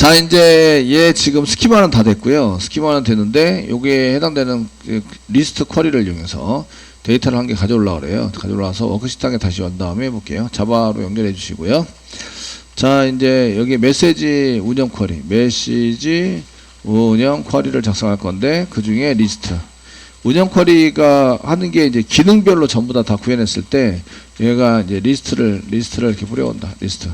자, 이제 얘 지금 스키마는 다 됐고요. 스키마는 됐는데 요게 해당되는 그 리스트 쿼리를 이용해서 데이터를 한 개 가져오려고 그래요. 가져올라서 워크시트에 다시 온 다음에 해볼게요. 자바로 연결해 주시고요. 자, 이제 여기 메시지 운영 쿼리, 메시지 운영 쿼리를 작성할 건데 그 중에 리스트 운영 쿼리가 하는 게 이제 기능별로 전부 다 구현했을 때 얘가 이제 리스트를 이렇게 뿌려온다. 리스트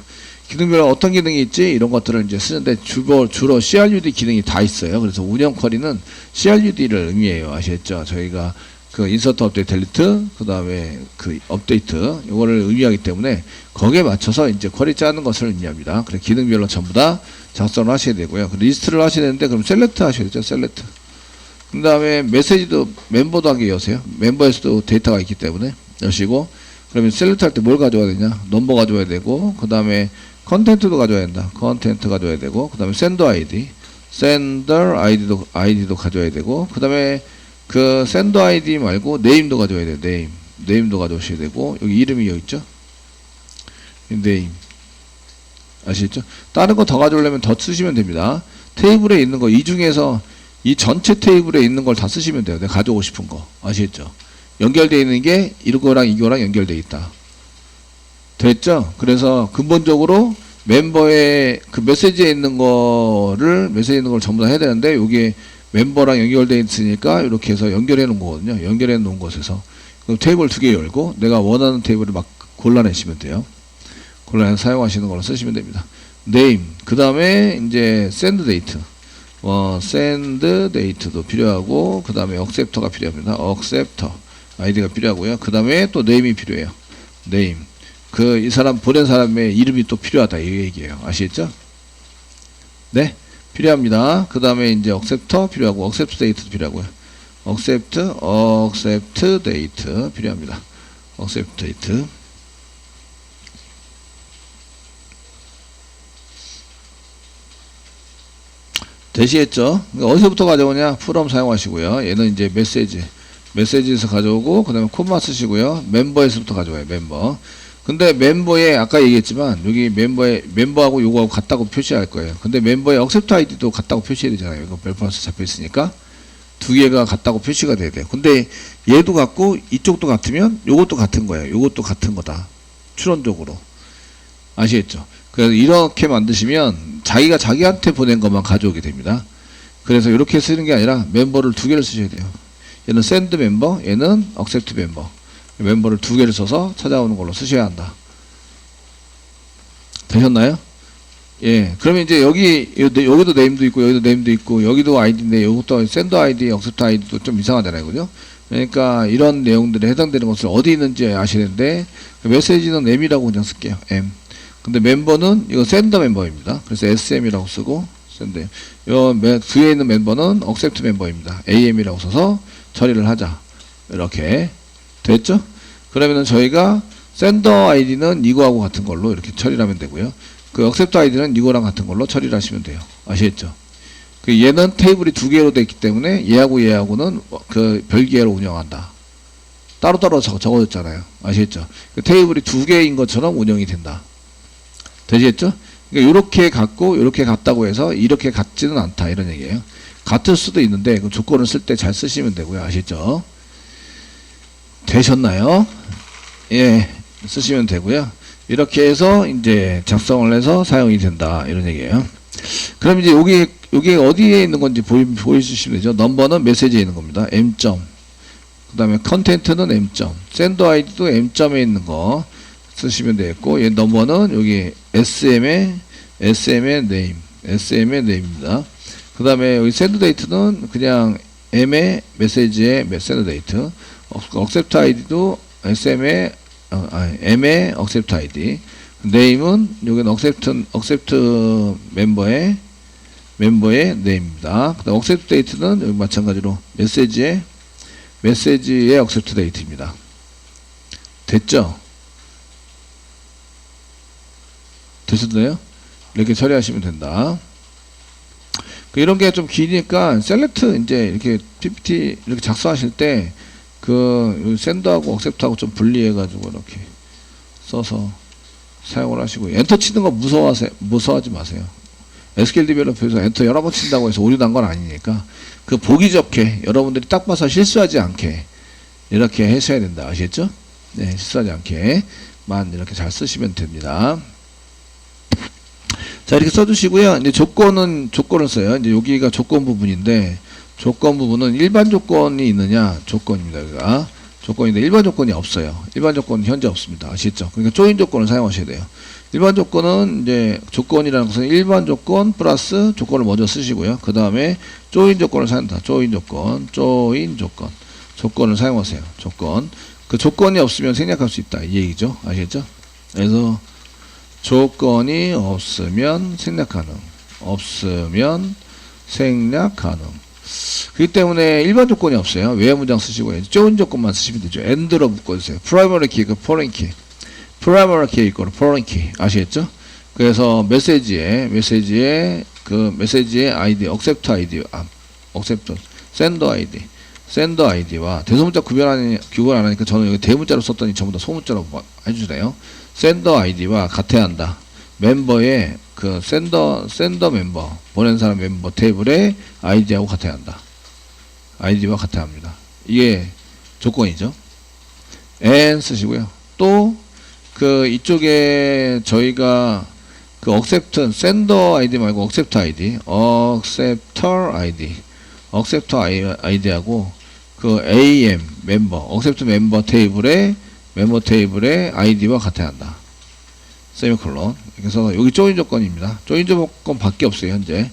기능별로 어떤 기능이 있지 이런 것들을 이제 쓰는데 주로 CRUD 기능이 다 있어요. 그래서 운영 쿼리는 CRUD를 의미해요. 아시겠죠? 저희가 그 인서트 업데이트 델리트 그 다음에 그 업데이트 이거를 의미하기 때문에 거기에 맞춰서 이제 쿼리 짜는 것을 의미합니다. 그래서 기능별로 전부 다 작성을 하셔야 되고요. 리스트를 하셔야 되는데 그럼 셀렉트 하셔야 되죠. 셀렉트. 그 다음에 메시지도 멤버도 하게 여세요. 멤버에서도 데이터가 있기 때문에 여시고 그러면 셀렉트 할 때 뭘 가져와야 되냐? 넘버 가져와야 되고 그 다음에 컨텐트도 가져와야 된다. 컨텐트 가져와야 되고 그 다음에 샌더 아이디 샌더 아이디도 가져와야 되고 그 다음에 그 샌더 아이디 말고 네임도 가져와야 돼요. 네임도 가져오셔야 되고 여기 이름이 여기 있죠? 네임 아시겠죠? 다른 거 더 가져오려면 더 쓰시면 됩니다. 테이블에 있는 거 이 중에서 이 전체 테이블에 있는 걸 다 쓰시면 돼요. 내가 가져오고 싶은 거 아시겠죠? 연결되어 있는 게 이거랑 이거랑 연결되어 있다. 됐죠? 그래서 근본적으로 멤버의 그 메시지에 있는 걸 전부 다 해야 되는데 여기에 멤버랑 연결되어 있으니까 이렇게 해서 연결해 놓은 거거든요. 연결해 놓은 곳에서 그럼 테이블 2개 열고 내가 원하는 테이블을 막 골라내시면 돼요. 골라내서 사용하시는 걸로 쓰시면 됩니다. name 그 다음에 이제 send date send date도 필요하고 그 다음에 acceptor가 필요합니다. acceptor 아이디가 필요하고요. 그 다음에 또 name이 필요해요. name 그 이 사람 보낸 사람의 이름이 또 필요하다 이 얘기예요. 아시겠죠? 네. 필요합니다. 그 다음에 이제 acceptor 필요하고 accept date도 필요하고요. accept date 필요합니다. accept date 되시겠죠? 어디서부터 가져오냐? from 사용하시고요. 얘는 이제 메시지에서 가져오고 그 다음에 콤마 쓰시고요. 멤버에서부터 가져와요. 멤버. 근데 멤버에 아까 얘기했지만 여기 멤버하고 요거하고 같다고 표시할 거예요. 근데 멤버의 accept ID도 같다고 표시해야 되잖아요. 이거 벨프런스 잡혀 있으니까 두 개가 같다고 표시가 돼야 돼요. 근데 얘도 같고 이쪽도 같으면 요것도 같은 거예요. 요것도 같은 거다. 추론적으로 아시겠죠? 그래서 이렇게 만드시면 자기가 자기한테 보낸 것만 가져오게 됩니다. 그래서 이렇게 쓰는 게 아니라 멤버를 두 개를 쓰셔야 돼요. 얘는 send 멤버, 얘는 accept 멤버. 멤버를 두 개를 써서 찾아오는 걸로 쓰셔야 한다. 되셨나요? 예. 그러면 이제 여기도 네임도 있고, 여기도 네임도 있고, 여기도 아이디인데, 이것도 샌더 아이디, 억셉트 아이디도 좀 이상하잖아요. 그죠? 그러니까 이런 내용들에 해당되는 것을 어디 있는지 아셔야 되는데, 메시지는 M이라고 그냥 쓸게요. M. 근데 멤버는 이거 샌더 멤버입니다. 그래서 SM이라고 쓰고, 샌더. 요 뒤에 있는 멤버는 억셉트 멤버입니다. AM이라고 써서 처리를 하자. 이렇게. 됐죠? 그러면은 저희가 샌더 아이디는 이거하고 같은 걸로 이렇게 처리를 하면 되고요. 그 accept 아이디는 이거랑 같은 걸로 처리를 하시면 돼요. 아시겠죠? 그 얘는 테이블이 두 개로 되어 있기 때문에 얘하고는 그 별개로 운영한다. 따로따로 적어졌잖아요. 아시겠죠? 그 테이블이 두 개인 것처럼 운영이 된다. 되시겠죠? 그러니까 이렇게 같고 이렇게 같다고 해서 이렇게 같지는 않다 이런 얘기예요. 같을 수도 있는데 그 조건을 쓸 때 잘 쓰시면 되고요. 아시죠? 되셨나요? 예, 쓰시면 되고요. 이렇게 해서 이제 작성을 해서 사용이 된다 이런 얘기예요. 그럼 이제 여기 어디에 있는 건지 보여주시면 되죠. 넘버는 메시지에 있는 겁니다. M. 그 다음에 컨텐트는 M. 샌더 아이디도 M점에 있는 거 쓰시면 되겠고, 얘 넘버는 여기 SM의 name입니다. 그 다음에 여기 샌드 데이트는 그냥 M의 메시지의 샌드 데이트. accept ID도 SM의 M의 accept ID. name은 여기는 accept 멤버의 name입니다. 그다음 accept date는 여기 마찬가지로 메시지의 accept date입니다. 됐죠? 되셨나요? 이렇게 처리하시면 된다. 이런 게 좀 기니까 셀렉트 이제 이렇게 PPT 이렇게 작성하실 때 그 샌더하고 억셉트하고 좀 분리해가지고 이렇게 써서 사용을 하시고 엔터 치는 거 무서워하지 마세요. SQL 디벨로퍼에서 엔터 여러 번 친다고 해서 오류 난 건 아니니까 그 보기 좋게 여러분들이 딱 봐서 실수하지 않게 이렇게 하셔야 된다. 아시겠죠? 네, 실수하지 않게만 이렇게 잘 쓰시면 됩니다. 자, 이렇게 써주시고요. 이제 조건을 써요. 이제 여기가 조건 부분인데, 조건 부분은 일반 조건이 있느냐? 조건입니다. 여기가. 조건인데, 일반 조건이 없어요. 일반 조건은 현재 없습니다. 아시겠죠? 그러니까 조인 조건을 사용하셔야 돼요. 일반 조건은 이제 조건이라는 것은 일반 조건 플러스 조건을 먼저 쓰시고요. 그 다음에 조인 조건을 사용한다. 조인 조건. 조건을 사용하세요. 조건. 그 조건이 없으면 생략할 수 있다. 이 얘기죠. 아시겠죠? 그래서 조건이 없으면 생략 가능. 없으면 생략 가능. 그렇기 때문에 일반 조건이 없어요. 외화 문장 쓰시고 조인 조건만 쓰시면 되죠. and로 묶어주세요. primary key, foreign key. primary key 있고 foreign key. 아시겠죠? 그래서 메시지에 ID, accept ID, sender ID와 대소문자 구분 안 하니까 저는 여기 대문자로 썼더니 전부 다 소문자로 해주네요. sender ID와 같아야 한다. 멤버의 그 sender 멤버, 보낸 사람 멤버 테이블의 ID하고 같아야 한다. ID와 같아야 합니다. 이게 조건이죠. and 쓰시고요. 또 그 이쪽에 저희가 그 sender ID 말고 acceptor ID하고 그 AM accept 멤버 테이블의 아이디와 같아야 한다. 세미콜론. 그래서 여기 조인 조건입니다. 조인 조건 밖에 없어요, 현재.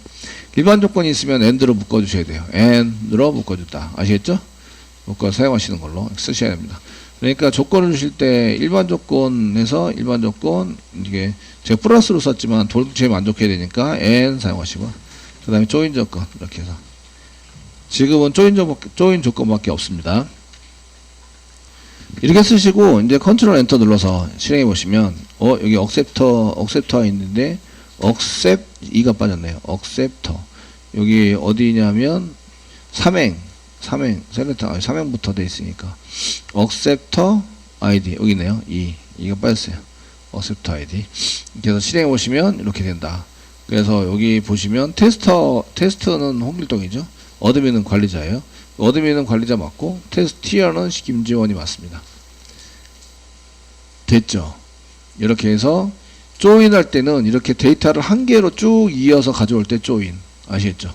일반 조건이 있으면 and로 묶어주셔야 돼요. and로 묶어줬다. 아시겠죠? 묶어 사용하시는 걸로 쓰셔야 됩니다. 그러니까 조건을 주실 때 일반 조건, 이게 제가 플러스로 썼지만 동시에 만족해야 되니까 and 사용하시고, 그 다음에 조인 조건, 이렇게 해서. 지금은 조인 조건밖에 없습니다. 이렇게 쓰시고 이제 컨트롤 엔터 눌러서 실행해 보시면 여기 acceptor 있는데 accept 2가 빠졌네요. acceptor 여기 어디냐면 삼행부터 돼 있으니까 acceptor ID 여기 있네요. 2가 빠졌어요. acceptor ID. 그래서 실행해 보시면 이렇게 된다. 그래서 여기 보시면 테스트는 홍길동이죠. 어드민은 관리자예요. 어드민은 관리자 맞고 티어는 김지원이 맞습니다. 됐죠? 이렇게 해서 조인할 때는 이렇게 데이터를 한 개로 쭉 이어서 가져올 때 조인. 아시겠죠?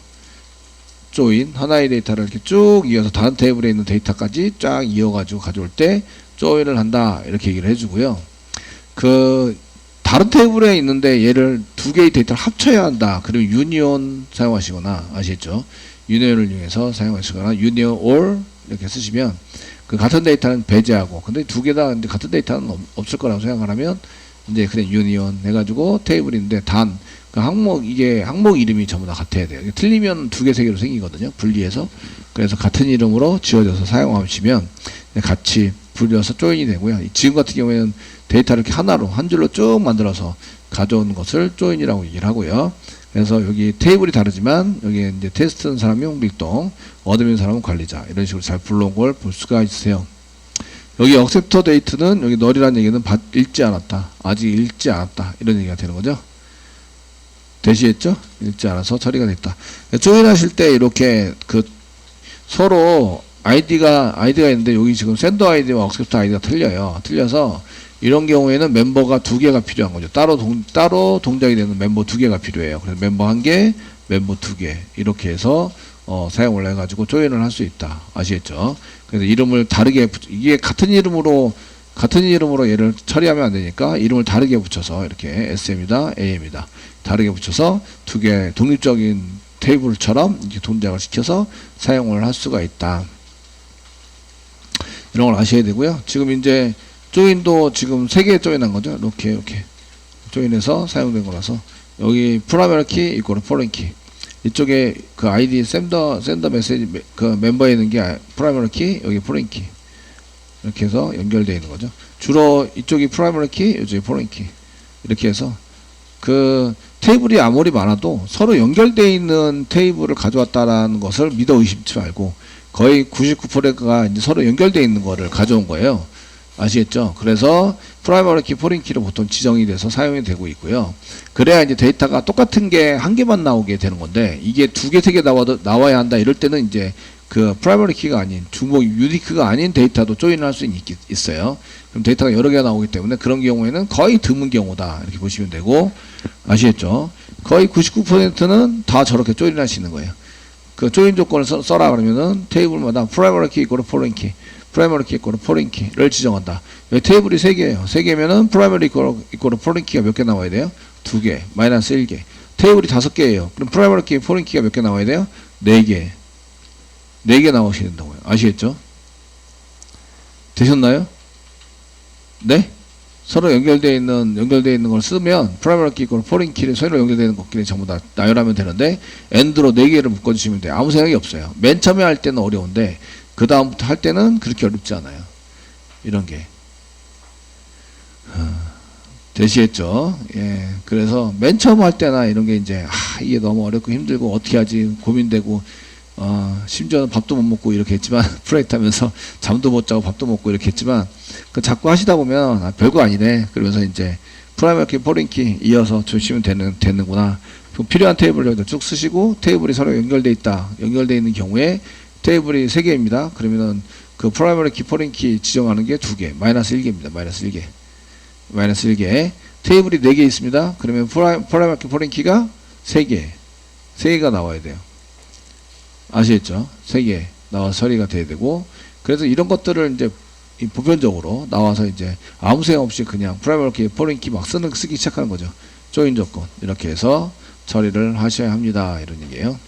조인 하나의 데이터를 이렇게 쭉 이어서 다른 테이블에 있는 데이터까지 쫙 이어가지고 가져올 때 조인을 한다. 이렇게 얘기를 해주고요. 그 다른 테이블에 있는데 얘를 두 개의 데이터를 합쳐야 한다. 그리고 유니온 사용하시거나 아시겠죠? 유니온을 이용해서 사용하시거나 유니온 or 이렇게 쓰시면 그 같은 데이터는 배제하고 근데 두 개 다 같은 데이터는 없을 거라고 생각을 하면 이제 그냥 유니온 해가지고 테이블인데 단 그 항목 이름이 전부 다 같아야 돼요. 틀리면 두 개 세 개로 생기거든요. 분리해서 그래서 같은 이름으로 지어져서 사용하시면 같이 분리해서 조인이 되고요. 지금 같은 경우에는 데이터를 이렇게 하나로 한 줄로 쭉 만들어서 가져온 것을 조인이라고 얘기를 하고요. 그래서 여기 테이블이 다르지만 여기 이제 테스트는 사람이 홍길동, 어드민 사람은 관리자 이런 식으로 잘 불러온 걸 볼 수가 있으세요. 여기 acceptor date는 여기 널이라는 얘기는 읽지 않았다, 아직 읽지 않았다 이런 얘기가 되는 거죠. 대시했죠? 읽지 않아서 처리가 됐다. 조인하실 때 이렇게 그 서로 아이디가 있는데 여기 지금 sender 아이디와 acceptor 아이디가 틀려요. 틀려서 이런 경우에는 멤버가 두 개가 필요한 거죠. 따로 동작이 되는 멤버 두 개가 필요해요. 그래서 멤버 한 개, 멤버 두 개 이렇게 해서 사용을 해가지고 조인을 할 수 있다. 아시겠죠? 그래서 이름을 다르게 이게 같은 이름으로 얘를 처리하면 안 되니까 이름을 다르게 붙여서 이렇게 SM이다, AM이다 다르게 붙여서 두 개 독립적인 테이블처럼 이렇게 동작을 시켜서 사용을 할 수가 있다. 이런 걸 아셔야 되고요. 지금 이제 조인도 지금 3개 조인한 거죠. 이렇게 조인해서 사용된 거라서 여기 프라이머리 키 이꼬르 포렌 키 이쪽에 그 아이디 샌더 메시지 그 멤버에 있는 게 프라이머리 키 여기 포렌 키 이렇게 해서 연결되어 있는 거죠. 주로 이쪽이 프라이머리 키 이쪽이 포렌 키 이렇게 해서 그 테이블이 아무리 많아도 서로 연결되어 있는 테이블을 가져왔다라는 것을 믿어 의심치 말고 거의 99%가 이제 서로 연결되어 있는 거를 가져온 거예요. 아시겠죠? 그래서 프라이머리 키, 포린 키로 보통 지정이 돼서 사용이 되고 있고요. 그래야 이제 데이터가 똑같은 게 한 개만 나오게 되는 건데, 이게 두 개, 세 개 나와야 한다. 이럴 때는 이제 그 프라이머리 키가 아닌, 주목 유니크가 아닌 데이터도 조인을 할 수 있어요. 그럼 데이터가 여러 개가 나오기 때문에 그런 경우에는 거의 드문 경우다. 이렇게 보시면 되고, 아시겠죠? 거의 99%는 다 저렇게 조인을 할 수 있는 거예요. 그 조인 조건을 써라 그러면은 테이블마다 프라이머리 키 이꼬르 포린 키, 프라이머리 키 이꼬르 포린 키를 지정한다. 테이블이 3개예요. 3개면은 프라이머리 이꼬르 포린 키가 몇 개 나와야 돼요? 2개, 마이너스 1개. 테이블이 5개예요. 그럼 프라이머리 키, 포린 키가 몇 개 나와야 돼요? 4개. 4개 나오셔야 된다고요. 아시겠죠? 되셨나요? 네? 서로 연결되어 있는 걸 쓰면 프라이머리 키 이꼬르 포린 키를 서로 연결되어 있는 것끼리 전부 다 나열하면 되는데, 엔드로 4개를 묶어주시면 돼요. 아무 생각이 없어요. 맨 처음에 할 때는 어려운데 그 다음부터 할 때는 그렇게 어렵지 않아요. 이런 게 되시겠죠? 예. 그래서 맨 처음 할 때나 이런 게 이제 이게 너무 어렵고 힘들고 어떻게 하지 고민되고, 심지어는 밥도 못 먹고 이렇게 했지만 프로젝트 하면서 잠도 못 자고 밥도 먹고 이렇게 했지만, 그 자꾸 하시다 보면 별거 아니네. 그러면서 이제 프라이머리 키, 포린 키 이어서 주시면 되는구나. 필요한 테이블을 쭉 쓰시고, 테이블이 서로 연결돼 있는 경우에 테이블이 3개입니다. 그러면은 그 프라이머리 키, 포린 키 지정하는 게 2개, 마이너스 1개입니다. 마이너스 1개. 마이너스 1개. 테이블이 4개 있습니다. 그러면 프라이머리 키, 포린 키가 3개. 3개가 나와야 돼요. 아시겠죠? 3개 나와서 처리가 돼야 되고, 그래서 이런 것들을 이제 보편적으로 나와서 이제 아무 생각 없이 그냥 프라이머리 키, 포린 키 막 쓰기 시작하는 거죠. 조인 조건. 이렇게 해서 처리를 하셔야 합니다. 이런 얘기예요.